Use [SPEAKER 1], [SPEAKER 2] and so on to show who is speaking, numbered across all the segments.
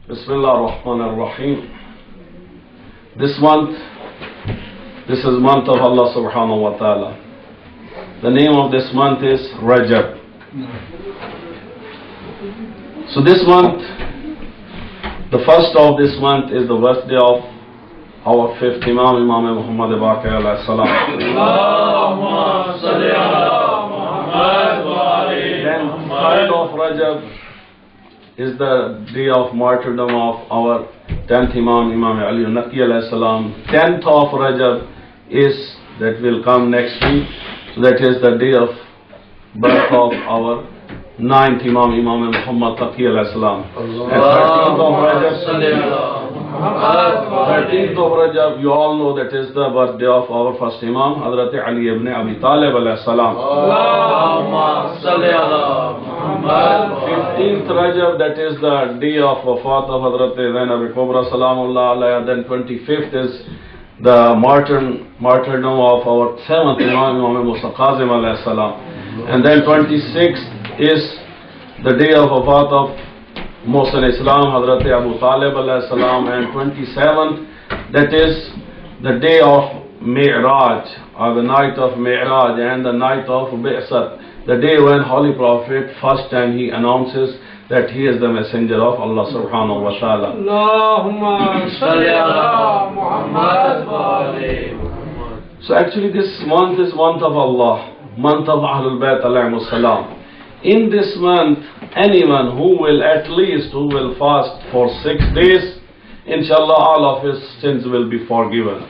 [SPEAKER 1] Bismillah ar-Rahman ar-Rahim. This month, this is month of Allah subhanahu wa ta'ala. The name of this month is Rajab. So this month, the first of this month is the birthday of our fifth Imam, Imam Muhammad Baqir alayhi salam.
[SPEAKER 2] Allahumma salli ala Muhammad wa ali
[SPEAKER 1] Then third of Rajab is the day of martyrdom of our 10th Imam, Imam Ali al-Naqi alayhi salam. 10th of Rajab is, that will come next week, so that is the day of birth of our 9th Imam, Imam Muhammad Taqi alayhi salam. And 13th of Rajab, you all know that is the birthday of our first Imam, Hazrat Ali ibn Abi Talib alayhi salam. 15th Rajab, that is the day of wafat of Hazrat Zainab Kubra salamullah alayha. Then 25th is the martyrdom of our 7th Imam, Imam Musa Kazim alayhi salam. And then 26th is the day of wafat of Musa Islam, Hazrat Abu Talib alayhi salam. And 27th, that is the day of Mi'raj, or the night of Mi'raj and the night of Bi'sat, the day when Holy Prophet first time he announces that he is the messenger of Allah subhanahu wa ta'ala.
[SPEAKER 2] Allahumma salli ala Muhammad wa ali.
[SPEAKER 1] So actually this month is month of Allah, month of Ahlul Bayt alayhimus salam. In this month, anyone who will fast for 6 days, inshallah all of his sins will be forgiven.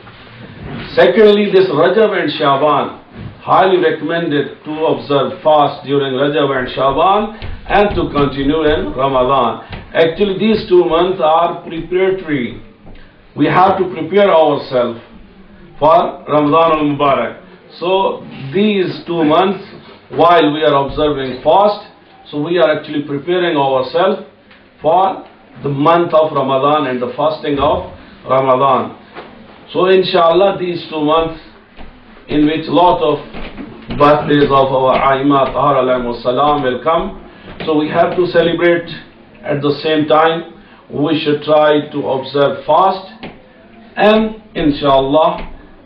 [SPEAKER 1] Secondly, this Rajab and Shaban, highly recommended to observe fast during Rajab and Shaban and to continue in Ramadan. Actually these 2 months are preparatory. We have to prepare ourselves for Ramadan al-Mubarak. So these 2 months, while we are observing fast, so we are actually preparing ourselves for the month of Ramadan and the fasting of Ramadan. So inshallah these 2 months, in which lot of birthdays of our A'immat alayhimus salam will come, so we have to celebrate. At the same time, we should try to observe fast, and inshallah,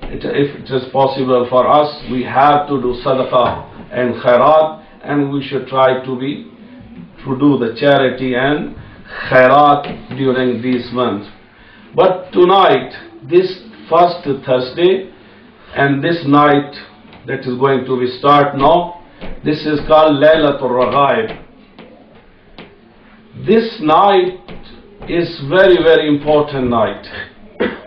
[SPEAKER 1] if it is possible for us, we have to do sadaqah and khairat, and we should try to do the charity and khairat during these months. But tonight, this first Thursday, and this night that is going to be start now, this is called Laylatul Raghaib. This night is very very important night.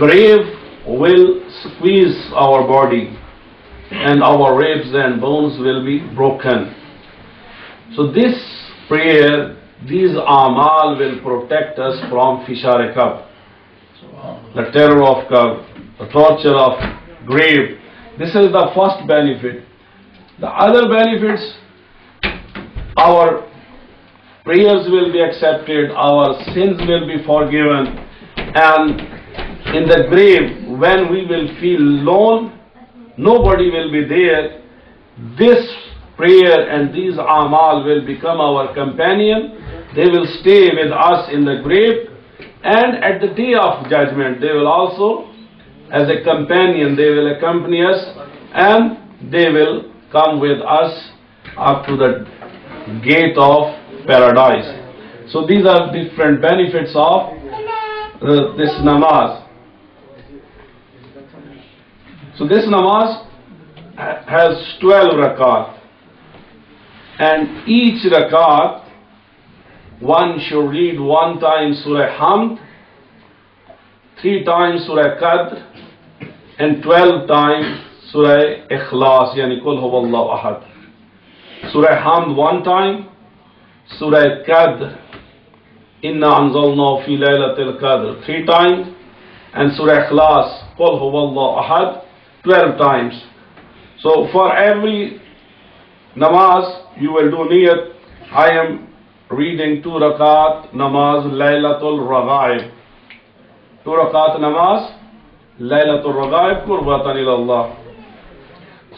[SPEAKER 1] grave will squeeze our body and our ribs and bones will be broken. So this prayer, these amal will protect us from fishar qabr, the terror of qabr, the torture of grave. This is the first benefit. The other benefits, our prayers will be accepted, our sins will be forgiven, and in the grave, when we will feel alone, nobody will be there, this prayer and these amal will become our companion. They will stay with us in the grave, and at the day of judgment they will also, as a companion, they will accompany us, and they will come with us up to the gate of paradise. So these are different benefits of this namaz. So this namaz has 12 rakat, and each rakat one should read 1 time Surah Hamd, 3 times Surah Qadr, and 12 times Surah Ikhlas, yani Qul Huwallahu Ahad. Surah Hamd 1 time, Surah Qadr, Inna Anzalnahu Fi Laylatil Qadr 3 times, and Surah Ikhlas, Qul Huwallahu Ahad 12 times. So for every namaz you will do niyat, I am reading 2 rakat namaz Laylatul Raghaib. 2 rakat namaz Laylatul Raghaib qurbatan ilallah.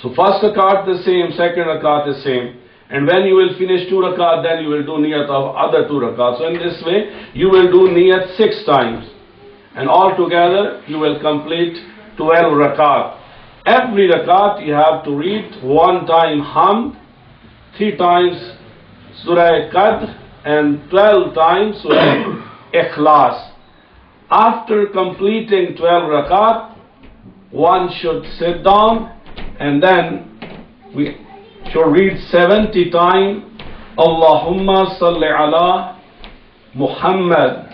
[SPEAKER 1] So first rakat the same, second rakat is same. And when you will finish 2 rakat, then you will do niyat of other 2 rakat. So in this way, you will do niyat 6 times. And altogether, you will complete 12 rakat. Every rakat you have to read 1 time Hamd, 3 times Surah Qadr, and 12 times Surah Ikhlas. After completing 12 rakat, one should sit down and then we should read 70 times Allahumma salli ala Muhammad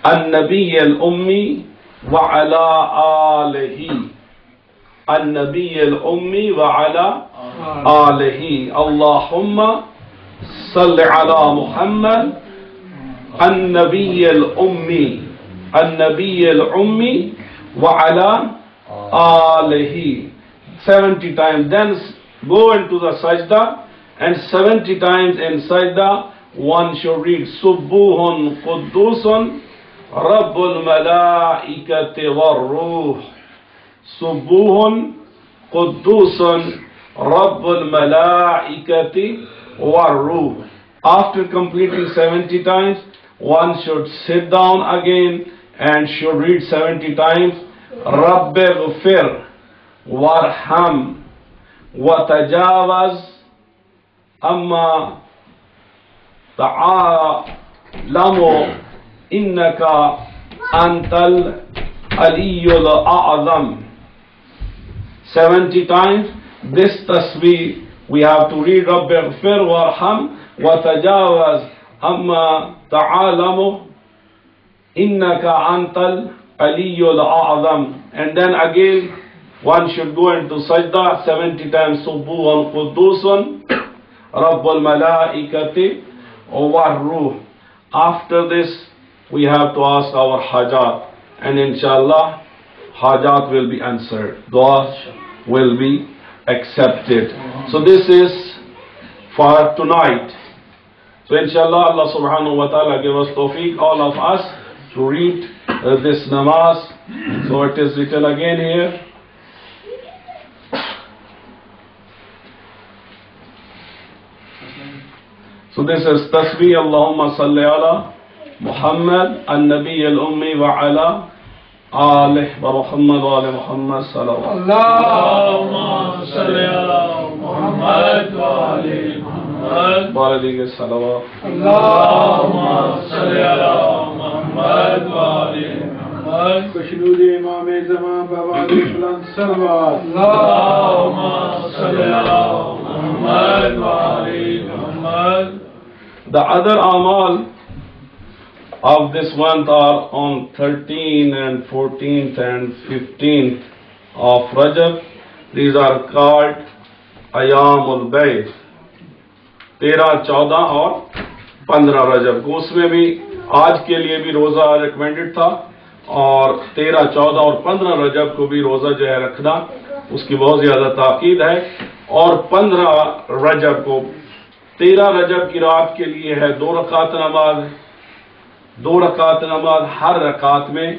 [SPEAKER 1] an-Nabiy al-Ummi wa ala alihi. An-Nabiy al-Ummi wa ala alihi. Allahumma salli ala Muhammad an-Nabiy al-Ummi. An-Nabiy al-Ummi wa ala alihi. 70 times. Then go into the sajda, and 70 times in sajda one should read Subbuhun Quddusun Rabbul Malaikati war Ruh. Subbuhun Quddusun Rabbul Malaikati war Ruh. After completing 70 times, one should sit down again and should read 70 times Rabbi Ghfir Warham Watajawaz Amma Ta'alamu Innaka Antal Aliyul A'azam. 70 times this tasbih we have to read Rabbi Ghfir Warham Watajawaz Amma Ta'alamu Innaka Antal Aliyul A'azam. And then again one should go into sajda 70 times Subbuhan Quddusun Rabbul Malaikati war Ruh. After this we have to ask our hajat, and inshallah hajat will be answered, du'as will be accepted. So this is for tonight. So inshallah Allah subhanahu wa ta'ala give us tawfiq, all of us, to read this namaz. So it is written again here. So this is tasbih Allahumma salli ala Muhammad an-Nabiy al-Ummi wa ala alih wa Muhammad wa ali Muhammad salawat.
[SPEAKER 2] Allahumma salli ala Muhammad wa ali Muhammad.
[SPEAKER 1] Baradige salawat.
[SPEAKER 2] Allahumma salli ala Muhammad wa ali Muhammad.
[SPEAKER 3] Kushnude Imam Zaman Baba Islam salawat.
[SPEAKER 2] Allahumma salli ala Muhammad wa ali Muhammad.
[SPEAKER 1] The other amal of this month are on 13th and 14th and 15th of Rajab. These are called Ayamul Bayt. 13, 14 اور 15 رجب کو اس میں بھی آج کے لیے بھی روزہ recommended تھا، اور 13, 14 اور 15 رجب کو بھی روزہ جو ہے رکھنا اس کی بہت زیادہ تاکید ہے. اور 15 رجب کو 13 رجب کی رات کے لیے ہے 2 رکعت نماز. 2 رکعت نماز، ہر رکعت میں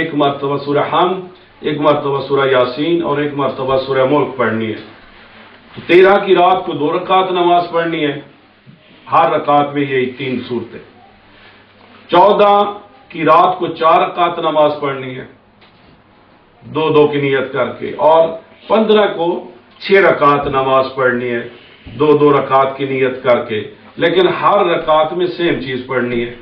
[SPEAKER 1] 1 مرتبہ سورہ حمد، 1 مرتبہ سورہ یاسین اور 1 مرتبہ سورہ ملک پڑھنی ہے. 13 کی رات کو 2 رکعت نماز پڑھنی ہے، ہر رکعت میں یہی 3 صورتیں. 14 کی رات کو 4 رکعت نماز پڑھنی ہے 2 کی نیت کر کے، اور 15 کو 6 رکعت نماز پڑھنی ہے 2 رکعت کی نیت کر کے، لیکن ہر رکعت میں سیم چیز پڑھنی ہے.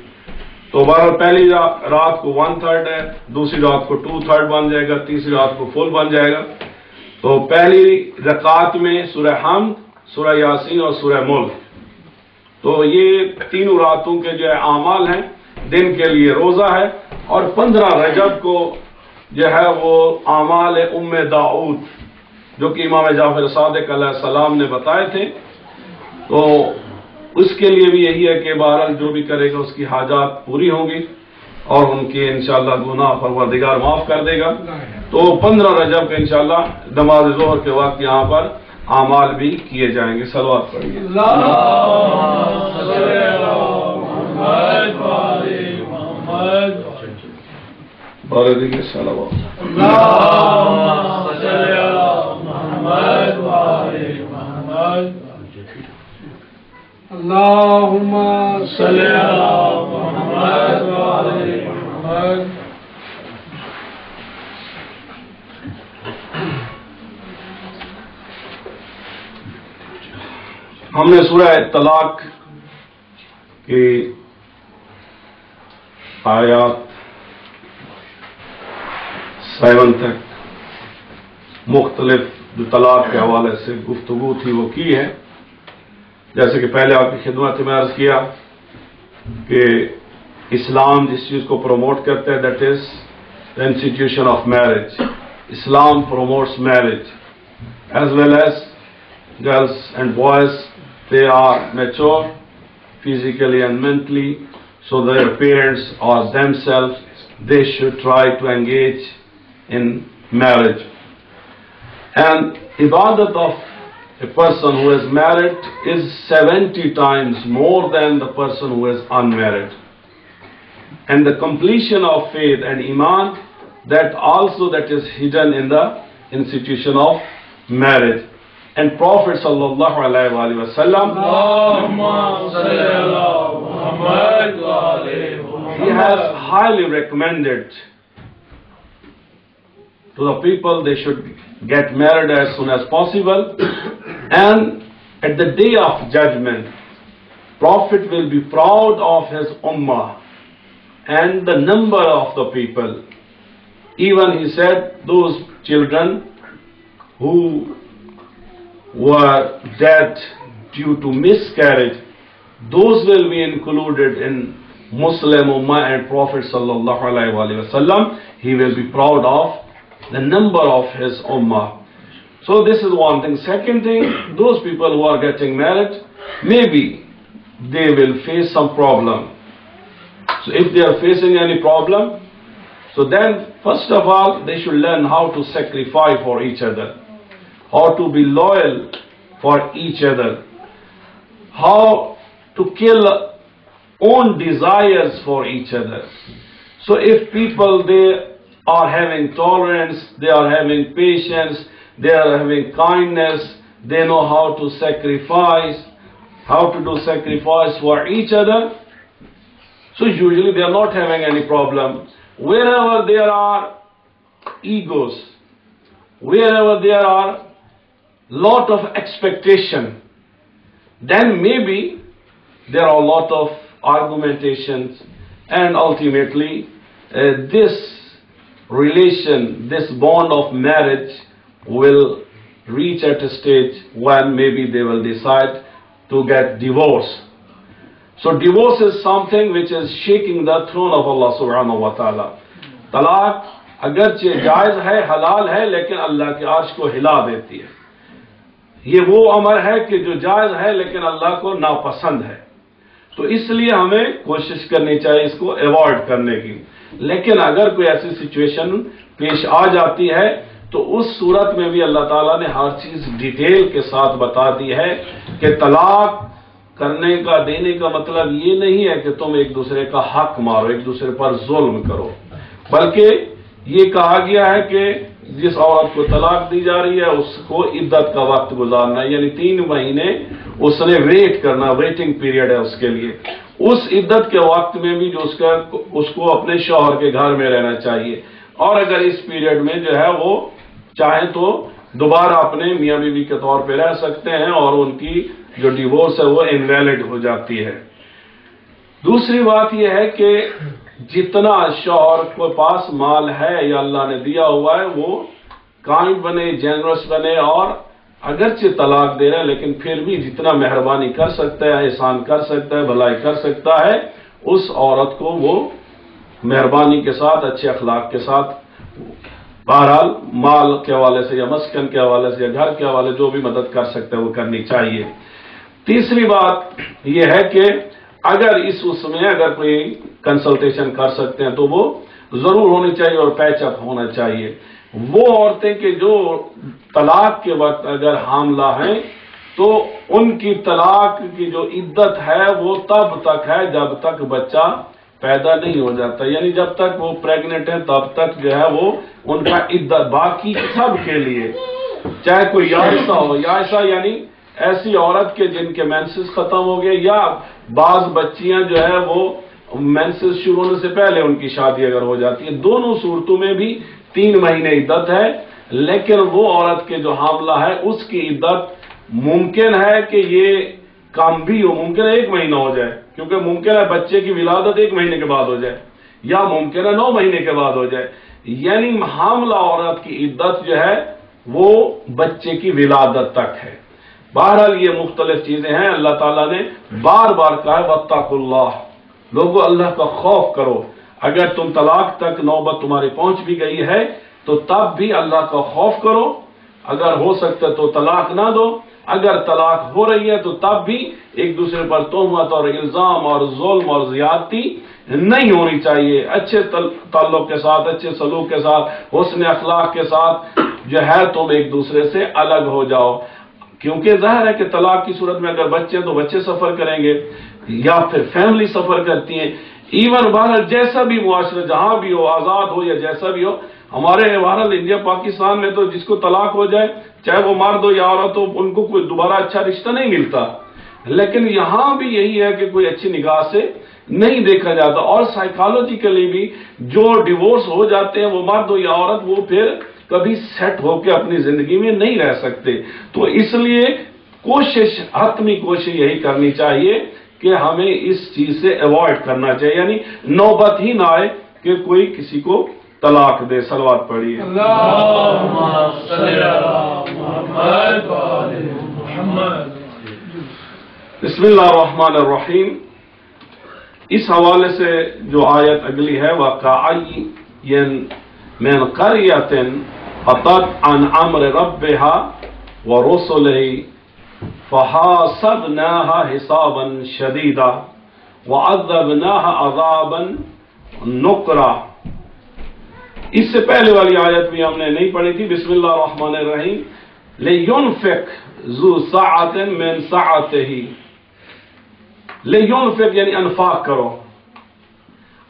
[SPEAKER 1] تو بہرحال پہلی رات کو 1/3 ہے، دوسری رات کو 2/3 بن جائے گا، تیسری رات کو فل بن جائے گا۔ تو پہلی رکعت میں سورہ حمد، سورہ یاسین اور سورہ ملک، تو یہ تینوں راتوں کے جو ہے اعمال ہیں، دن کے لیے روزہ ہے، اور 15 رجب کو جو ہے وہ اعمال داؤد جو کہ امام جعفر صادق علیہ السلام نے بتائے تھے، تو اس کے لیے بھی یہی ہے کہ بہرحال جو بھی کرے گا اس کی حاجات پوری ہوں گی اور ان کے انشاءاللہ گناہ پروردگار معاف کر دے گا۔ تو 15 رجب کے انشاءاللہ نماز ظہر کے وقت یہاں پر اعمال بھی کیے جائیں گے۔ صلوات پڑھیے۔
[SPEAKER 3] اللهم صل على محمد وعلى محمد۔
[SPEAKER 1] ہم نے سورہ طلاق کی آیات 7 تک مختلف جو طلاق کے حوالے سے گفتگو تھی وہ کی ہے۔ جیسے کہ پہلے آپ کی خدمت میں عرض کیا کہ اسلام جس چیز کو پروموٹ کرتا ہے that is the institution of marriage. Islam promotes marriage as well as girls and boys, they are mature physically and mentally, so their parents or themselves, they should try to engage in marriage. And ibadat of a person who is married is 70 times more than the person who is unmarried. And the completion of faith and iman, that also that is hidden in the institution of marriage. And Prophet sallallahu alaihi wasallam, he has highly recommended to the people they should get married as soon as possible, and at the day of judgment Prophet will be proud of his ummah and the number of the people. Even he said those children who were dead due to miscarriage, those will be included in Muslim Ummah, and Prophet sallallahu alaihi wasallam, he will be proud of the number of his Ummah. So this is one thing. Second thing, those people who are getting married, maybe they will face some problem. So if they are facing any problem, so then first of all they should learn how to sacrifice for each other, how to be loyal for each other, how to kill own desires for each other. So if people, they are having tolerance, they are having patience, they are having kindness, they know how to sacrifice, how to do sacrifice for each other, so usually they are not having any problem. Wherever there are egos, wherever there are lot of expectation, then maybe there are a lot of argumentations, and ultimately this relation, this bond of marriage will reach at a stage when maybe they will decide to get divorced. So divorce is something which is shaking the throne of Allah subhanahu wa ta'ala. طلاق اگرچہ جائز ہے، حلال ہے، لیکن اللہ کے عرش کو ہلا دیتی ہے۔ یہ وہ امر ہے کہ جو جائز ہے لیکن اللہ کو ناپسند ہے، تو اس لیے ہمیں کوشش کرنی چاہیے اس کو ایوائڈ کرنے کی۔ لیکن اگر کوئی ایسی سچویشن پیش آ جاتی ہے تو اس صورت میں بھی اللہ تعالیٰ نے ہر چیز ڈیٹیل کے ساتھ بتا دی ہے کہ طلاق کرنے کا، دینے کا مطلب یہ نہیں ہے کہ تم ایک دوسرے کا حق مارو، ایک دوسرے پر ظلم کرو، بلکہ یہ کہا گیا ہے کہ جس عورت کو طلاق دی جا رہی ہے اس کو عدت کا وقت گزارنا ہے، یعنی 3 مہینے اس نے ویٹ کرنا، ویٹنگ پیریڈ ہے اس کے لیے۔ اس عدت کے وقت میں بھی جو اس کو اپنے شوہر کے گھر میں رہنا چاہیے، اور اگر اس پیریڈ میں جو ہے وہ چاہیں تو دوبارہ اپنے میاں بیوی کے طور پہ رہ سکتے ہیں، اور ان کی جو ڈیورس ہے وہ انویلڈ ہو جاتی ہے۔ دوسری بات یہ ہے کہ جتنا شوہر کے پاس مال ہے یا اللہ نے دیا ہوا ہے وہ کائنڈ بنے، جنرس بنے، اور اگرچہ طلاق دے رہے ہیں لیکن پھر بھی جتنا مہربانی کر سکتا ہے، احسان کر سکتا ہے، بھلائی کر سکتا ہے، اس عورت کو وہ مہربانی کے ساتھ، اچھے اخلاق کے ساتھ، بہرحال مال کے حوالے سے یا مسکن کے حوالے سے یا گھر کے حوالے جو بھی مدد کر سکتے ہیں وہ کرنی چاہیے۔ تیسری بات یہ ہے کہ اگر اس میں اگر کوئی کنسلٹیشن کر سکتے ہیں تو وہ ضرور ہونی چاہیے اور پیچ اپ ہونا چاہیے۔ وہ عورتیں کہ جو طلاق کے وقت اگر حاملہ ہیں تو ان کی طلاق کی جو عدت ہے وہ تب تک ہے جب تک بچہ پیدا نہیں ہو جاتا، یعنی جب تک وہ پریگننٹ ہیں تب تک جو ہے وہ ان کا عدت۔ باقی سب کے لیے چاہے کوئی یائسہ ہو، یائسہ یعنی ایسی عورت کے جن کے مینسز ختم ہو گئے، یا بعض بچیاں جو ہے وہ مینسز شروع ہونے سے پہلے ان کی شادی اگر ہو جاتی ہے، دونوں صورتوں میں بھی 3 مہینے عدت ہے۔ لیکن وہ عورت کے جو حاملہ ہے اس کی عدت ممکن ہے کہ یہ کم بھی ہو، ممکن ہے 1 مہینہ ہو جائے، کیونکہ ممکن ہے بچے کی ولادت 1 مہینے کے بعد ہو جائے، یا ممکن ہے 9 مہینے کے بعد ہو جائے، یعنی حاملہ عورت کی عدت جو ہے وہ بچے کی ولادت تک ہے۔ بہرحال یہ مختلف چیزیں ہیں، اللہ تعالیٰ نے بار بار کہا ہے واتقوا اللہ، لوگوں اللہ کا خوف کرو۔ اگر تم طلاق تک نوبت تمہاری پہنچ بھی گئی ہے تو تب بھی اللہ کا خوف کرو، اگر ہو سکتا تو طلاق نہ دو، اگر طلاق ہو رہی ہے تو تب بھی ایک دوسرے پر تہمت اور الزام اور ظلم اور زیادتی نہیں ہونی چاہیے۔ اچھے تعلق کے ساتھ، اچھے سلوک کے ساتھ، حسن اخلاق کے ساتھ جو ہے تم ایک دوسرے سے الگ ہو جاؤ، کیونکہ ظاہر ہے کہ طلاق کی صورت میں اگر بچے ہیں تو بچے سفر کریں گے یا پھر فیملی سفر کرتی ہیں۔ ایون بہرحال جیسا بھی معاشرہ جہاں بھی ہو، آزاد ہو یا جیسا بھی ہو، ہمارے بہرحال انڈیا پاکستان میں تو جس کو طلاق ہو جائے چاہے وہ مرد ہو یا عورت ہو ان کو کوئی دوبارہ اچھا رشتہ نہیں ملتا، لیکن یہاں بھی یہی ہے کہ کوئی اچھی نگاہ سے نہیں دیکھا جاتا، اور سائیکالوجیکلی بھی جو ڈیورس ہو جاتے ہیں وہ مرد ہو یا عورت وہ پھر کبھی سیٹ ہو کے اپنی زندگی میں نہیں رہ سکتے۔ تو اس لیے کوشش، حتمی کوشش یہی کرنی چاہیے کہ ہمیں اس چیز سے ایوائڈ کرنا چاہیے، یعنی نوبت ہی نہ آئے کہ کوئی کسی کو طلاق دے۔ صلوات پڑھیے۔
[SPEAKER 2] اللہم صلی علی محمد و آل محمد۔
[SPEAKER 1] بسم اللہ الرحمن الرحیم۔ اس حوالے سے جو آیت اگلی ہے وَكَأَيٍّ مِّن قَرْيَةٍ أَتَتْ عَنْ أَمْرِ رَبِّهَا وَرُسُلِهِ فَحَاسَبْنَاهَا حِسَابًا شَدِيدًا وَعَذَّبْنَاهَا عَذَابًا نُكْرًا۔ اس سے پہلے والی آیت بھی ہم نے نہیں پڑھی تھی۔ بسم اللہ الرحمن الرحیم۔ لِيُنْفِقْ ذُو سَعَةٍ مِّن سَعَتِهِ، لِيُنْفِقْ یعنی انفاق کرو۔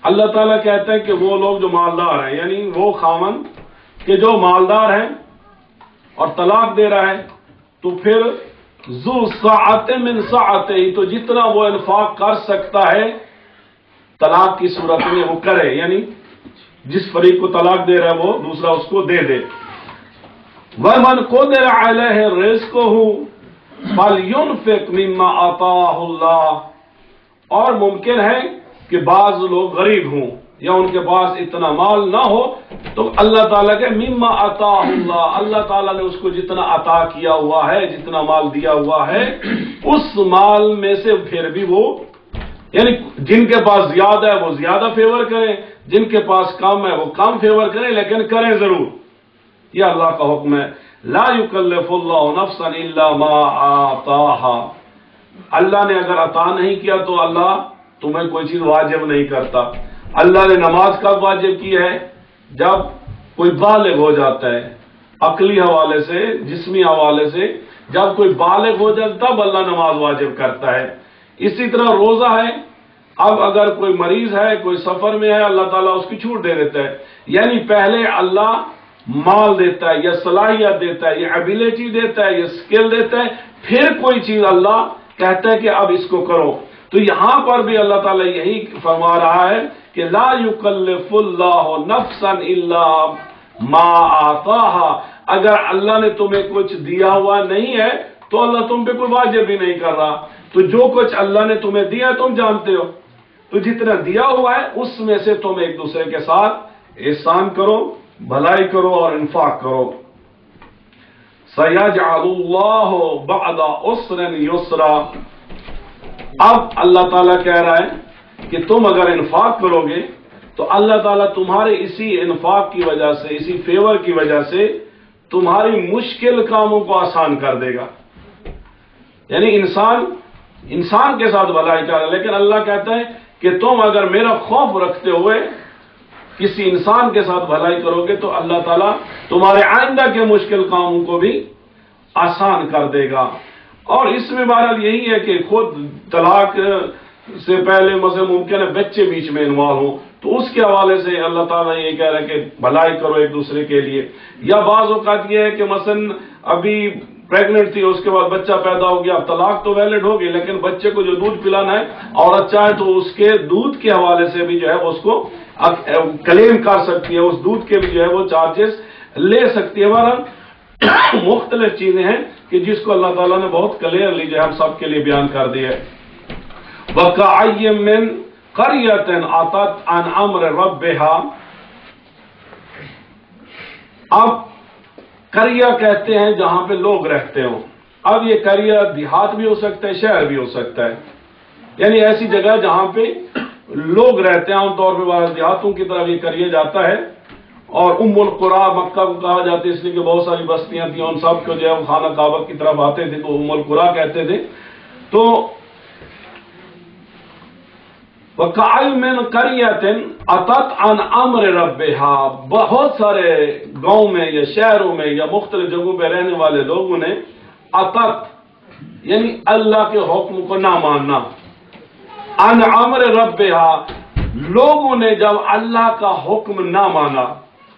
[SPEAKER 1] اللہ تعالیٰ کہتے ہیں کہ وہ لوگ جو مالدار ہیں، یعنی وہ خاوند کہ جو مالدار ہیں اور طلاق دے رہا ہے تو پھر ذو سعۃ من سعتہ، تو جتنا وہ انفاق کر سکتا ہے طلاق کی صورت میں وہ کرے، یعنی جس فریق کو طلاق دے رہا ہے وہ دوسرا اس کو دے دے۔ وَمَنْ قُدِرَ عَلَيْهِ رِزْقُهُ فَلْيُنْفِقْ مِمَّا آتَاهُ اللَّهُ، اور ممکن ہے کہ بعض لوگ غریب ہوں یا ان کے پاس اتنا مال نہ ہو تو اللہ تعالیٰ کے مما عطا اللہ، اللہ تعالیٰ نے اس کو جتنا عطا کیا ہوا ہے، جتنا مال دیا ہوا ہے اس مال میں سے پھر بھی وہ، یعنی جن کے پاس زیادہ ہے وہ زیادہ فیور کریں، جن کے پاس کم ہے وہ کم فیور کریں، لیکن کریں ضرور۔ یہ اللہ کا حکم ہے۔ لا یکلف اللہ نفسا الا ما آتاہا، اللہ نے اگر عطا نہیں کیا تو اللہ تمہیں کوئی چیز واجب نہیں کرتا۔ اللہ نے نماز کب واجب کی ہے؟ جب کوئی بالغ ہو جاتا ہے، عقلی حوالے سے، جسمی حوالے سے جب کوئی بالغ ہو جاتا تب اللہ نماز واجب کرتا ہے۔ اسی طرح روزہ ہے، اب اگر کوئی مریض ہے، کوئی سفر میں ہے، اللہ تعالیٰ اس کی چھوٹ دے دیتا ہے، یعنی پہلے اللہ مال دیتا ہے یا صلاحیت دیتا ہے یا ایبیلٹی دیتا ہے یا سکل دیتا ہے، پھر کوئی چیز اللہ کہتا ہے کہ اب اس کو کرو۔ تو یہاں پر بھی اللہ تعالیٰ یہی فرما رہا ہے کہ لا یکلف اللہ نفسا الا ما آتاہا، اگر اللہ نے تمہیں کچھ دیا ہوا نہیں ہے تو اللہ تم پہ کوئی واجب بھی نہیں کر رہا، تو جو کچھ اللہ نے تمہیں دیا تم جانتے ہو، تو تو جتنا دیا ہوا ہے اس میں سے تم ایک دوسرے کے ساتھ احسان کرو، بھلائی کرو اور انفاق کرو۔ سَيَجْعَلُ اللَّهُ بَعْدَ عُسْرٍ يُسْرًا، اب اللہ تعالیٰ کہہ رہا ہے کہ تم اگر انفاق کرو گے تو اللہ تعالیٰ تمہارے اسی انفاق کی وجہ سے، اسی فیور کی وجہ سے تمہاری مشکل کاموں کو آسان کر دے گا۔ یعنی انسان کے ساتھ بھلائی کر رہا ہے، لیکن اللہ کہتا ہے کہ تم اگر میرا خوف رکھتے ہوئے کسی انسان کے ساتھ بھلائی کرو گے تو اللہ تعالیٰ تمہارے آئندہ کے مشکل کاموں کو بھی آسان کر دے گا۔ اور اس میں بہرحال یہی ہے کہ خود طلاق سے پہلے مثلا ممکن ہے بچے بیچ میں انوالو ہوں، تو اس کے حوالے سے اللہ تعالیٰ یہ کہہ رہا ہے کہ بھلائی کرو ایک دوسرے کے لیے۔ یا بعض اوقات یہ ہے کہ مثلا ابھی پریگننٹ تھی، اس کے بعد بچہ پیدا ہو گیا، اب طلاق تو ویلڈ ہوگی، لیکن بچے کو جو دودھ پلانا ہے عورت چاہے تو اس کے دودھ کے حوالے سے بھی جو ہے اس کو کلیم کر سکتی ہے، اس دودھ کے بھی جو ہے وہ چارجز لے سکتی ہے۔ ہمارا مختلف چیزیں ہیں کہ جس کو اللہ تعالیٰ نے بہت کلیئرلی جو ہے ہم سب کے لیے بیان کر دی ہے۔ وَكَأَيٍّ مِّن قَرْيَةٍ عَتَتْ عَنْ أَمْرِ رَبِّهَا، اب قریہ کہتے ہیں جہاں پہ لوگ رہتے ہوں۔ اب یہ قریہ دیہات بھی ہو سکتا ہے، شہر بھی ہو سکتا ہے، یعنی ایسی جگہ جہاں پہ لوگ رہتے ہیں۔ عام طور پہ دیہاتوں کی طرف یہ قریہ جاتا ہے، اور ام القریٰ مکہ کو کہا جاتا ہے اس لیے کہ بہت ساری بستیاں تھیں، ان سب کو جو ہے وہ خانہ کعبہ کی طرف آتے تھے تو ام القریٰ کہتے تھے۔ تو وَكَأَيٍّ مِّن قَرْيَةٍ عَتَتْ عَنْ أَمْرِ رَبِّهَا، بہت سارے گاؤں میں یا شہروں میں یا مختلف جگہوں پہ رہنے والے لوگوں نے عَتَت یعنی اللہ کے حکم کو نہ ماننا، عَنْ أَمْرِ رَبِّهَا لوگوں نے جب اللہ کا حکم نہ مانا۔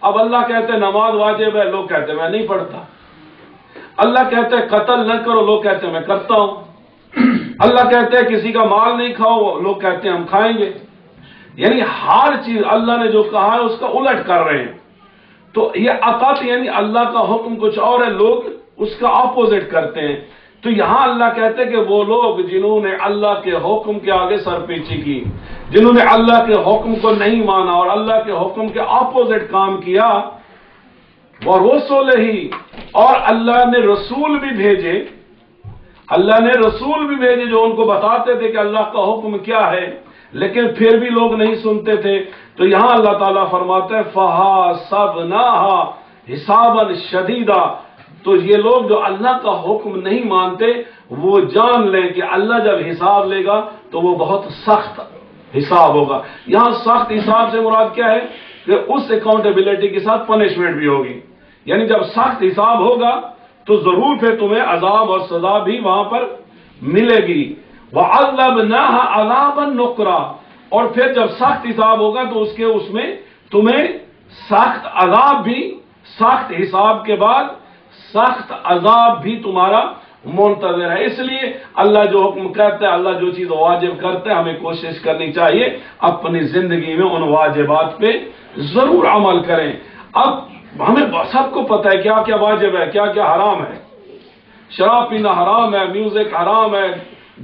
[SPEAKER 1] اب اللہ کہتے ہیں نماز واجب ہے، لوگ کہتے ہیں میں نہیں پڑھتا۔ اللہ کہتے ہیں قتل نہ کرو، لوگ کہتے ہیں میں کرتا ہوں۔ اللہ کہتے ہیں کسی کا مال نہیں کھاؤ، لوگ کہتے ہیں ہم کھائیں گے۔ یعنی ہر چیز اللہ نے جو کہا ہے اس کا الٹ کر رہے ہیں۔ تو یہ عطاط یعنی اللہ کا حکم کچھ اور ہے، لوگ اس کا اپوزٹ کرتے ہیں۔ تو یہاں اللہ کہتے ہیں کہ وہ لوگ جنہوں نے اللہ کے حکم کے آگے سر پیچھی کی، جنہوں نے اللہ کے حکم کو نہیں مانا اور اللہ کے حکم کے اپوزٹ کام کیا، وَرُسُلِهِ اور اللہ نے رسول بھی بھیجے، اللہ نے رسول بھی بھیجے جو ان کو بتاتے تھے کہ اللہ کا حکم کیا ہے، لیکن پھر بھی لوگ نہیں سنتے تھے۔ تو یہاں اللہ تعالیٰ فرماتے ہیں فَحَاسَبْنَاهَا حِسَابًا شَدِيدًا، تو یہ لوگ جو اللہ کا حکم نہیں مانتے وہ جان لیں کہ اللہ جب حساب لے گا تو وہ بہت سخت حساب ہوگا۔ یہاں سخت حساب سے مراد کیا ہے کہ اس اکاؤنٹیبلٹی کے ساتھ پنشمنٹ بھی ہوگی، یعنی جب سخت حساب ہوگا تو ضرور پھر تمہیں عذاب اور سزا بھی وہاں پر ملے گی۔ وَعَذَّبْنَاهَا عَذَابًا نُكْرًا، اور پھر جب سخت حساب ہوگا تو اس میں تمہیں سخت عذاب بھی، سخت حساب کے بعد سخت عذاب بھی تمہارا منتظر ہے۔ اس لیے اللہ جو حکم کرتا ہے، اللہ جو چیز واجب کرتا ہے، ہمیں کوشش کرنی چاہیے اپنی زندگی میں ان واجبات پہ ضرور عمل کریں۔ اب ہمیں سب کو پتہ ہے کیا کیا واجب ہے، کیا کیا حرام ہے۔ شراب پینا حرام ہے، میوزک حرام ہے،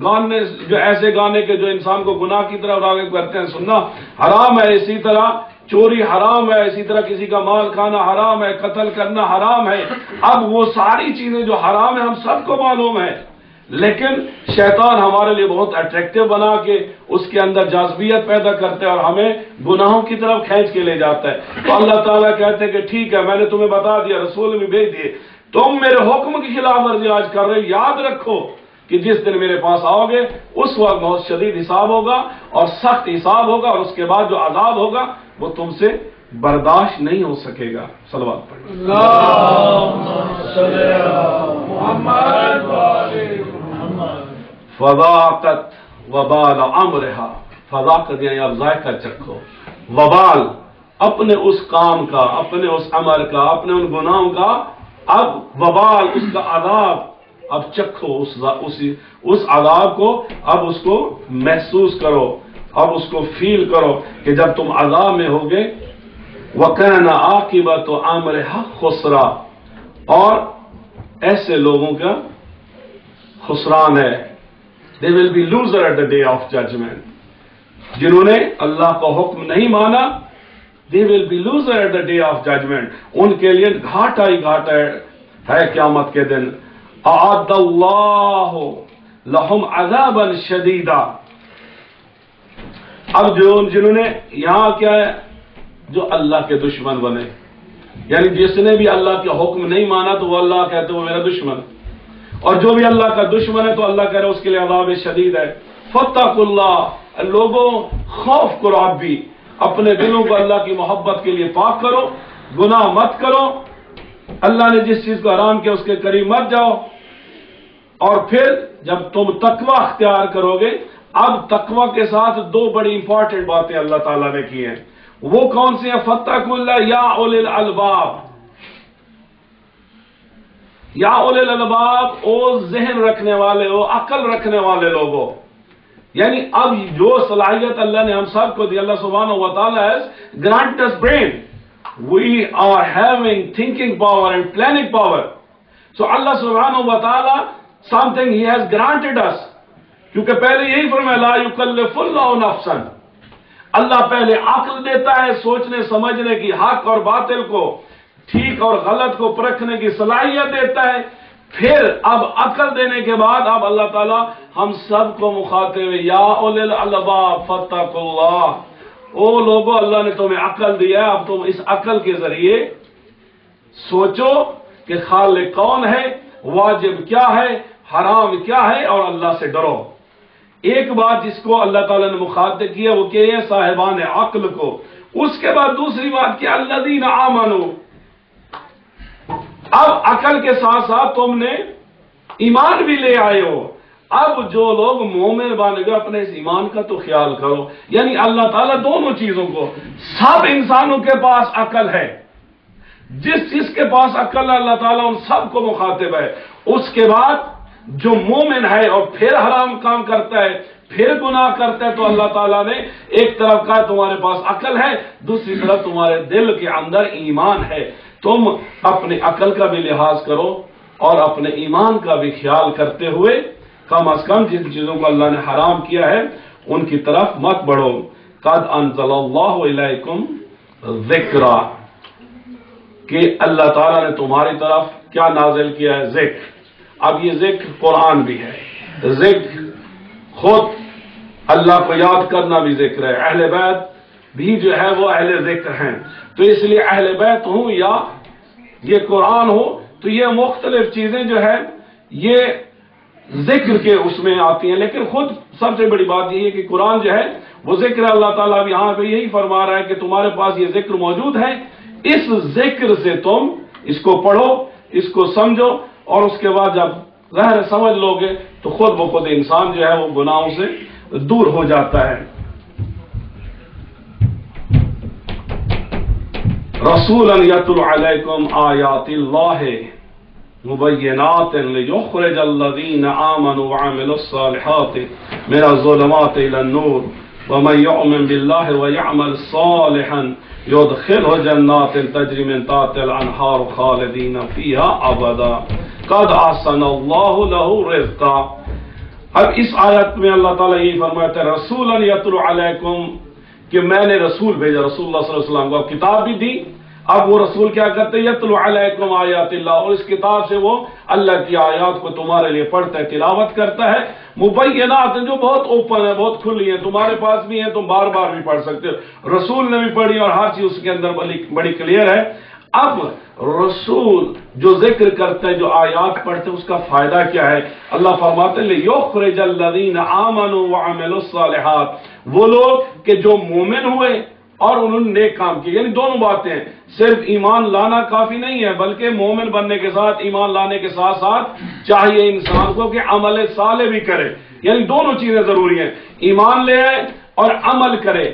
[SPEAKER 1] گانے جو ایسے گانے کے جو انسان کو گناہ کی طرف راغب کرتے ہیں سننا حرام ہے، اسی طرح چوری حرام ہے، اسی طرح کسی کا مال کھانا حرام ہے، قتل کرنا حرام ہے۔ اب وہ ساری چیزیں جو حرام ہیں ہم سب کو معلوم ہے، لیکن شیطان ہمارے لیے بہت اٹریکٹیو بنا کے اس کے اندر جاذبیت پیدا کرتے ہیں اور ہمیں گناہوں کی طرف کھینچ کے لے جاتا ہے۔ تو اللہ تعالیٰ کہتے ہیں کہ ٹھیک ہے میں نے تمہیں بتا دیا، رسول بھی بھیج دیے، تم میرے حکم کی خلاف ورزی آج کر رہے، یاد رکھو کہ جس دن میرے پاس آؤ گے اس وقت بہت شدید حساب ہوگا اور سخت حساب ہوگا، اور اس کے بعد جو عذاب ہوگا وہ تم سے برداشت نہیں ہو سکے گا۔ صلوات پڑھیں۔
[SPEAKER 2] اللهم صل على محمد وآل محمد۔
[SPEAKER 1] فذاقت وبال امرها، فذاقت یعنی اب ذائقہ چکھو، وبال اپنے اس کام کا، اپنے اس امر کا، اپنے ان گناہوں کا، اب وبال اس کا عذاب اب چکھو، اس عذاب کو اب اس کو محسوس کرو، اب اس کو فیل کرو کہ جب تم عذاب میں ہوگے وَكَانَ عَاقِبَةُ أَمْرِهَا خُسْرًا، اور ایسے لوگوں کا خسران ہے، they will be loser at the day of judgment۔ جنہوں نے اللہ کا حکم نہیں مانا they will be loser at the day of judgment. ان کے لیے گھاٹا ہی گھاٹا ہے قیامت کے دن. اعد اللہ لہم عذابا شدیدا. اب جنہوں نے یہاں کیا ہے، جو اللہ کے دشمن بنے، یعنی جس نے بھی اللہ کے حکم نہیں مانا تو وہ اللہ کہتے وہ میرا دشمن، اور جو بھی اللہ کا دشمن ہے تو اللہ کہہ رہا ہے اس کے لیے عذاب شدید ہے. فاتقوا اللہ، لوگوں خوف کرو، آپ بھی اپنے دلوں کو اللہ کی محبت کے لیے پاک کرو، گناہ مت کرو، اللہ نے جس چیز کو حرام کیا اس کے قریب مت جاؤ. اور پھر جب تم تقوی اختیار کرو گے، اب تقوی کے ساتھ دو بڑی امپورٹنٹ باتیں اللہ تعالیٰ نے کی ہیں. وہ کون سی ہیں؟ فاتقوا اللہ یا اولی الالباب. یا اولی الالباب، او ذہن رکھنے والے ہو، عقل رکھنے والے لوگوں. یعنی اب جو صلاحیت اللہ نے ہم سب کو دی، اللہ سبحانہ و تعالیٰ has granted us brain. We are having thinking power and planning power. So Allah سبحانہ و تعالیٰ something He has granted us. کیونکہ پہلے یہی فرمایا لا یکلف اللہ نفسا. اللہ پہلے عقل دیتا ہے، سوچنے سمجھنے کی، حق اور باطل کو، ٹھیک اور غلط کو پرکھنے کی صلاحیت دیتا ہے. پھر اب عقل دینے کے بعد اب اللہ تعالیٰ ہم سب کو مخاطب یا اولی الالباب فاتقوا اللہ. او لوگوں، اللہ نے تمہیں عقل دیا ہے، اب تم اس عقل کے ذریعے سوچو کہ خالق کون ہے، واجب کیا ہے، حرام کیا ہے، اور اللہ سے ڈرو. ایک بات جس کو اللہ تعالیٰ نے مخاطب کیا وہ کہ یہ صاحبان عقل کو. اس کے بعد دوسری بات کہ الذین آمنوا. اب عقل کے ساتھ ساتھ تم نے ایمان بھی لے آئے ہو. اب جو لوگ مومن بن گئے اپنے اس ایمان کا تو خیال کرو. یعنی اللہ تعالیٰ دونوں چیزوں کو، سب انسانوں کے پاس عقل ہے، جس چیز کے پاس عقل ہے اللہ تعالیٰ ان سب کو مخاطب ہے. اس کے بعد جو مومن ہے اور پھر حرام کام کرتا ہے، پھر گناہ کرتا ہے، تو اللہ تعالیٰ نے ایک طرف کہا تمہارے پاس عقل ہے، دوسری طرف تمہارے دل کے اندر ایمان ہے. تم اپنی عقل کا بھی لحاظ کرو اور اپنے ایمان کا بھی خیال کرتے ہوئے کم از کم جن چیزوں کو اللہ نے حرام کیا ہے ان کی طرف مت بڑھو. قد انزل اللہ الیکم ذکرا، کہ اللہ تعالیٰ نے تمہاری طرف کیا نازل کیا ہے؟ ذکر. اب یہ ذکر قرآن بھی ہے، ذکر خود اللہ کو یاد کرنا بھی ذکر ہے. اہل بیت بھی جو ہے وہ اہل ذکر ہیں. تو اس لیے اہل بیت ہوں یا یہ قرآن ہو تو یہ مختلف چیزیں جو ہے یہ ذکر کے اس میں آتی ہیں. لیکن خود سب سے بڑی بات یہ ہے کہ قرآن جو ہے وہ ذکر. اللہ تعالیٰ اب یہاں پہ یہی فرما رہا ہے کہ تمہارے پاس یہ ذکر موجود ہے، اس ذکر سے تم اس کو پڑھو، اس کو سمجھو، اور اس کے بعد جب ظاہر سمجھ لو گے تو خود بخود انسان جو ہے وہ گناہوں سے دور ہو جاتا ہے. رسولا یتلو علیکم آیات اللہ مبینات لیخرج الذین آمنوا وعملوا الصالحات من الظلمات الی النور ومن یؤمن باللہ ویعمل صالحا یدخلہ جنات تجری من تحتہا الانہار خالدین فیہا ابدا قد احسن اللہ لہ رزقا. اب اس آیت میں اللہ تعالیٰ یہی فرماتا ہے رسولا یتلو علیکم، کہ میں نے رسول بھیجا، رسول اللہ صلی اللہ علیہ وسلم کو کتاب بھی دی. اب وہ رسول کیا کرتے ہیں؟ یتلو علیکم آیات اللہ، اور اس کتاب سے وہ اللہ کی آیات کو تمہارے لیے پڑھتا ہے، تلاوت کرتا ہے. مبینات جو بہت اوپن ہے، بہت کھلی ہے، تمہارے پاس بھی ہیں، تم بار بار بھی پڑھ سکتے ہو. رسول نے بھی پڑھی اور ہر چیز اس کے اندر بڑی کلیئر ہے. اب رسول جو ذکر کرتے ہیں، جو آیات پڑھتے ہیں، اس کا فائدہ کیا ہے؟ اللہ فرماتے ہیں لیخرج الذین آمنوا وعملوا الصالحات، وہ لوگ کہ جو مومن ہوئے اور انہوں نے نیک کام کیے. یعنی دونوں باتیں ہیں، صرف ایمان لانا کافی نہیں ہے بلکہ مومن بننے کے ساتھ ایمان لانے کے ساتھ ساتھ چاہیے انسان کو کہ عمل صالح بھی کرے. یعنی دونوں چیزیں ضروری ہیں، ایمان لے آئے اور عمل کرے.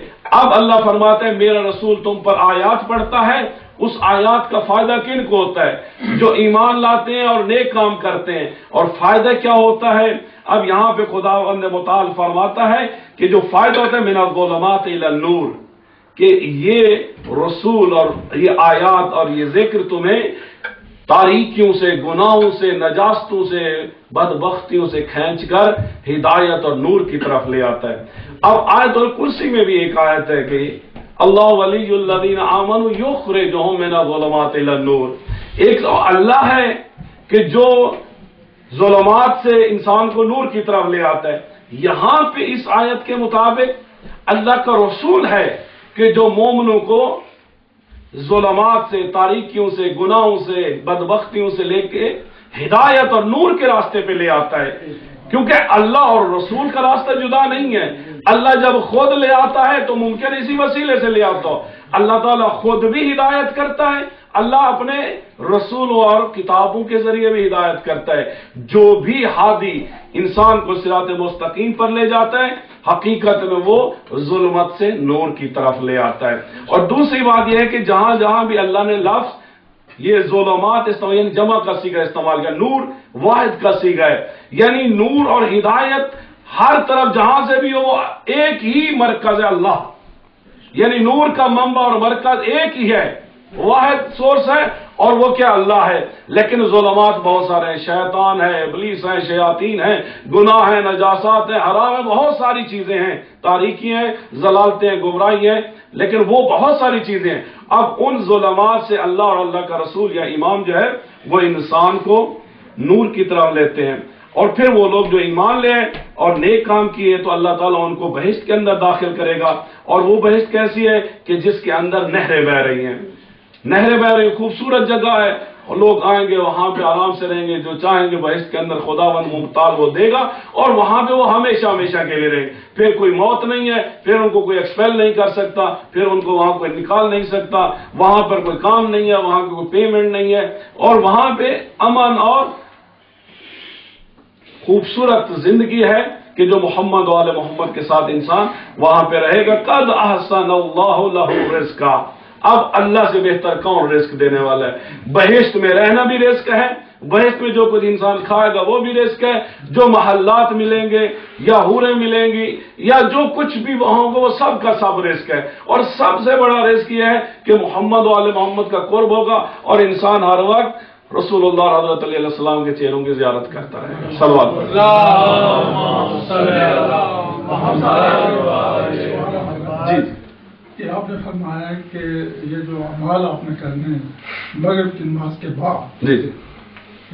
[SPEAKER 1] اب اللہ فرماتے ہیں میرا رسول تم پر آیات پڑھتا ہے. اس آیات کا فائدہ کن کو ہوتا ہے؟ جو ایمان لاتے ہیں اور نیک کام کرتے ہیں. اور فائدہ کیا ہوتا ہے؟ اب یہاں پہ خداوند متعال فرماتا ہے کہ جو فائدہ ہوتا ہے من الظلمات الی النور، کہ یہ رسول اور یہ آیات اور یہ ذکر تمہیں تاریکیوں سے، گناہوں سے، نجاستوں سے، بدبختیوں سے کھینچ کر ہدایت اور نور کی طرف لے آتا ہے۔ اب آیت الکرسی میں بھی ایک آیت ہے کہ اللہ ولی الذین آمنوا یخرجہم من الظلمات الی النور، ایک اللہ ہے کہ جو ظلمات سے انسان کو نور کی طرف لے آتا ہے۔ یہاں پہ اس آیت کے مطابق اللہ کا رسول ہے کہ جو مومنوں کو ظلمات سے، تاریکیوں سے، گناہوں سے، بدبختیوں سے لے کے ہدایت اور نور کے راستے پہ لے آتا ہے، کیونکہ اللہ اور رسول کا راستہ جدا نہیں ہے۔ اللہ جب خود لے آتا ہے تو ممکن اسی وسیلے سے لے آتا ہو۔ اللہ تعالیٰ خود بھی ہدایت کرتا ہے، اللہ اپنے رسولوں اور کتابوں کے ذریعے بھی ہدایت کرتا ہے۔ جو بھی ہادی انسان کو صراط مستقیم پر لے جاتا ہے، حقیقت میں وہ ظلمت سے نور کی طرف لے آتا ہے۔ اور دوسری بات یہ ہے کہ جہاں جہاں بھی اللہ نے لفظ یہ ظلمات استعمال، یعنی جمع کا صیغہ استعمال کیا، نور واحد کا صیغہ ہے، یعنی نور اور ہدایت ہر طرف جہاں سے بھی ہو وہ ایک ہی مرکز ہے، اللہ، یعنی نور کا منبع اور مرکز ایک ہی ہے، واحد سورس ہے، اور وہ کیا، اللہ ہے۔ لیکن ظلمات بہت سارے ہیں، شیطان ہے، ابلیس ہے، شیاطین ہیں، گناہ ہیں، نجاسات ہیں، حرام ہیں، بہت ساری چیزیں ہیں، تاریکی ہیں، ضلالتیں ہیں، گمراہی ہیں، لیکن وہ بہت ساری چیزیں ہیں۔ اب ان ظلمات سے اللہ اور اللہ کا رسول یا امام جو ہے وہ انسان کو نور کی طرف لیتے ہیں، اور پھر وہ لوگ جو ایمان لے اور نیک کام کیے تو اللہ تعالیٰ ان کو بہشت کے اندر داخل کرے گا۔ اور وہ بہشت کیسی ہے کہ جس کے اندر نہریں بہ رہی ہیں، نہریں بہ رہی، خوبصورت جگہ ہے، اور لوگ آئیں گے وہاں پہ آرام سے رہیں گے، جو چاہیں گے بہشت کے اندر خداوند ممتاز وہ دے گا، اور وہاں پہ وہ ہمیشہ ہمیشہ کے لیے رہیں گے۔ پھر کوئی موت نہیں ہے، پھر ان کو کوئی ایکسپیل نہیں کر سکتا، پھر ان کو وہاں کوئی نکال نہیں سکتا، وہاں پر کوئی کام نہیں ہے، وہاں کوئی پیمنٹ نہیں ہے، اور وہاں پہ امن اور خوبصورت زندگی ہے کہ جو محمد و آل محمد کے ساتھ انسان وہاں پہ رہے گا۔ قد احسن اللہ لہ رزقا، اب اللہ سے بہتر کون رزق دینے والا ہے؟ بہشت میں رہنا بھی رزق ہے، بہشت میں جو کچھ انسان کھائے گا وہ بھی رزق ہے، جو محلات ملیں گے یا حوریں ملیں گی یا جو کچھ بھی وہاں ہوگا وہ سب کا سب رزق ہے۔ اور سب سے بڑا رزق یہ ہے کہ محمد و آل محمد کا قرب ہوگا، اور انسان ہر وقت رسول اللہ حضرت علیہ السلام کے چہروں کی زیارت کرتا رہے گا۔ صلوات جی
[SPEAKER 3] کہ آپ نے فرمایا کہ یہ جو اعمال آپ نے کرنے ہیں مغرب کی نماز کے بعد،
[SPEAKER 1] جی جی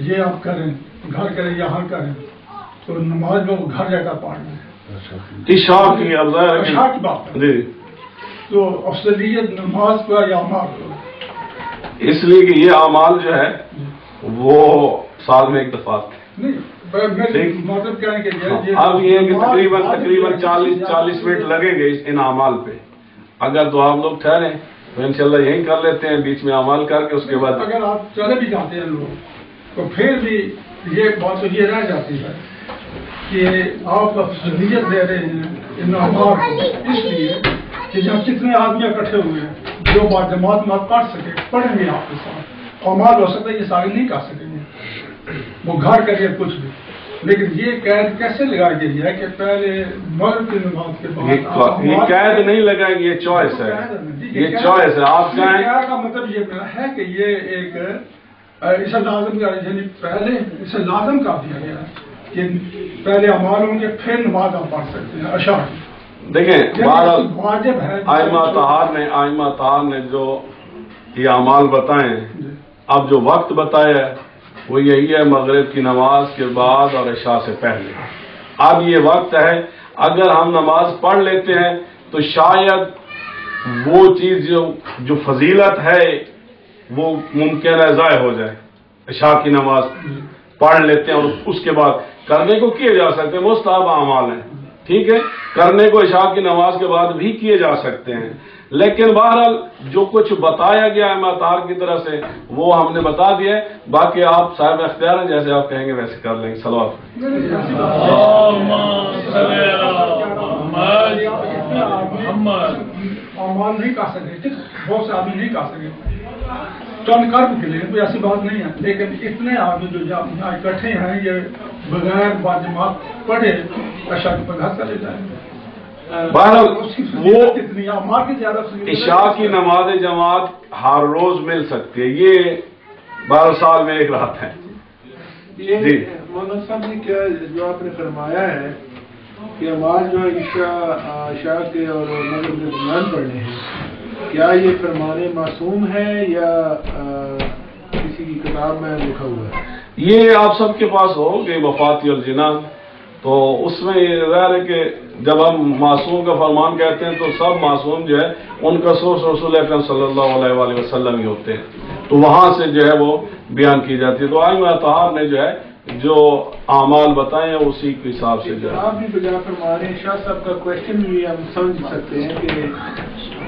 [SPEAKER 3] یہ آپ کریں، گھر کریں، یہاں کریں، تو نماز میں وہ گھر جگہ پڑھنا ہے،
[SPEAKER 1] عشاء کی افضل
[SPEAKER 3] عشاء کی بات ہے،
[SPEAKER 1] جی،
[SPEAKER 3] تو افضلیت نماز پر یا اعمال پر؟
[SPEAKER 1] اس لیے کہ یہ اعمال جو ہے وہ سال میں ایک دفعہ آتے ہیں۔
[SPEAKER 3] نہیں، مطلب کہنے کے لیے
[SPEAKER 1] اب یہ کہ تقریباً 40 منٹ لگیں گے ان اعمال پہ، اگر تو آپ لوگ ٹھہریں تو انشاءاللہ یہیں کر لیتے ہیں، بیچ میں اعمال کر کے اس کے بعد
[SPEAKER 3] اگر آپ چلے بھی جاتے ہیں لوگ تو پھر بھی یہ بات تو یہ رہ جاتی ہے کہ آپ افضلیت دے رہے ہیں ان اعمال کو، اس لیے کہ جب کتنے آدمی اکٹھے ہوئے ہیں جو بات جماعت میں پڑھ سکے، پڑھیں گے آپ کے ساتھ، اعمال ہو سکتا ہے یہ سارے نہیں کر سکیں گے، وہ گھر کریے کچھ بھی، لیکن یہ قید کیسے لگائی گئی ہے کہ پہلے مغرب کی نماز کے بعد
[SPEAKER 1] یہ قید نہیں لگائیں گے، یہ چوائس ہے، یہ چوائس ہے، آپ چاہیں
[SPEAKER 3] کا مطلب یہ ہے کہ یہ ایک اسے لازم کا، یعنی پہلے اسے لازم کر دیا گیا ہے کہ پہلے اعمال ہوں گے پھر نماز آپ پڑھ سکتے ہیں عشاء کی۔
[SPEAKER 1] دیکھیں
[SPEAKER 3] واجب ہے،
[SPEAKER 1] آئمہ طہار نے جو یہ اعمال بتائے ہیں، اب جو وقت بتایا ہے وہ یہی ہے مغرب کی نماز کے بعد اور عشاء سے پہلے۔ اب یہ وقت ہے، اگر ہم نماز پڑھ لیتے ہیں تو شاید وہ چیز جو فضیلت ہے وہ ممکن ہے ضائع ہو جائے۔ عشاء کی نماز پڑھ لیتے ہیں اور اس کے بعد کرنے کو کیے جا سکتے ہیں، مستحب اعمال ہیں، ٹھیک ہے، کرنے کو عشاء کی نماز کے بعد بھی کیے جا سکتے ہیں، لیکن بہرحال جو کچھ بتایا گیا ہے معطار کی طرح سے وہ ہم نے بتا دیا ہے، باقی آپ صاحب اختیار ہیں، جیسے آپ کہیں گے ویسے کر لیں گے۔ صلوات
[SPEAKER 3] اعمال نہیں کر سکے، بہت سے آدمی نہیں کر سکے، چند کرم کے لیے کوئی ایسی بات نہیں ہے، لیکن اتنے آدمی جو یہاں اکٹھے ہیں یہ بغیر باجماعت پڑھے عشاء کی پڑھا چلے جائیں گے۔
[SPEAKER 1] بہرحال وہ
[SPEAKER 3] عشاء
[SPEAKER 1] عشاء کی نماز جماعت ہر روز مل سکتی ہے، یہ 12 سال میں ایک رات ہے.
[SPEAKER 2] یہ
[SPEAKER 1] جی.
[SPEAKER 2] مولانا صاحب نے کیا جو آپ نے فرمایا ہے کہ نماز جو ہے عشاء کے اور مغرب کے درمیان پڑھنے ہیں، کیا یہ فرمان معصوم ہے یا کسی کی کتاب میں لکھا ہوا ہے؟
[SPEAKER 1] یہ آپ سب کے پاس ہو کہ وفاتی الجنان، تو اس میں یہ ظاہر ہے کہ جب ہم معصوم کا فرمان کہتے ہیں تو سب معصوم جو ہے ان کا سورس رسول اکرم صلی اللہ علیہ وآلہ وسلم ہی ہوتے ہیں، تو وہاں سے جو ہے وہ بیان کی جاتی ہے. تو آئمہ اطہار نے جو ہے جو اعمال بتائے ہیں اسی کے حساب سے جو ہے.
[SPEAKER 2] آپ بھی بجا فرما رہے ہیں، شاہ صاحب کا کوشچن بھی ہم سمجھ سکتے ہیں کہ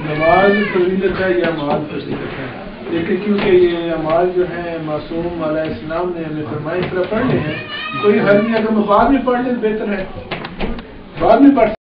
[SPEAKER 2] نماز فضیلت ہے یا مال فضیلت ہے، لیکن کیونکہ یہ اعمال جو ہیں معصوم علیہ السلام نے ہمیں فرمایا اس طرح پڑھنے ہیں، کوئی حل نہیں. اگر میں بعد میں پڑھ لیں بہتر ہے، بعد میں پڑھ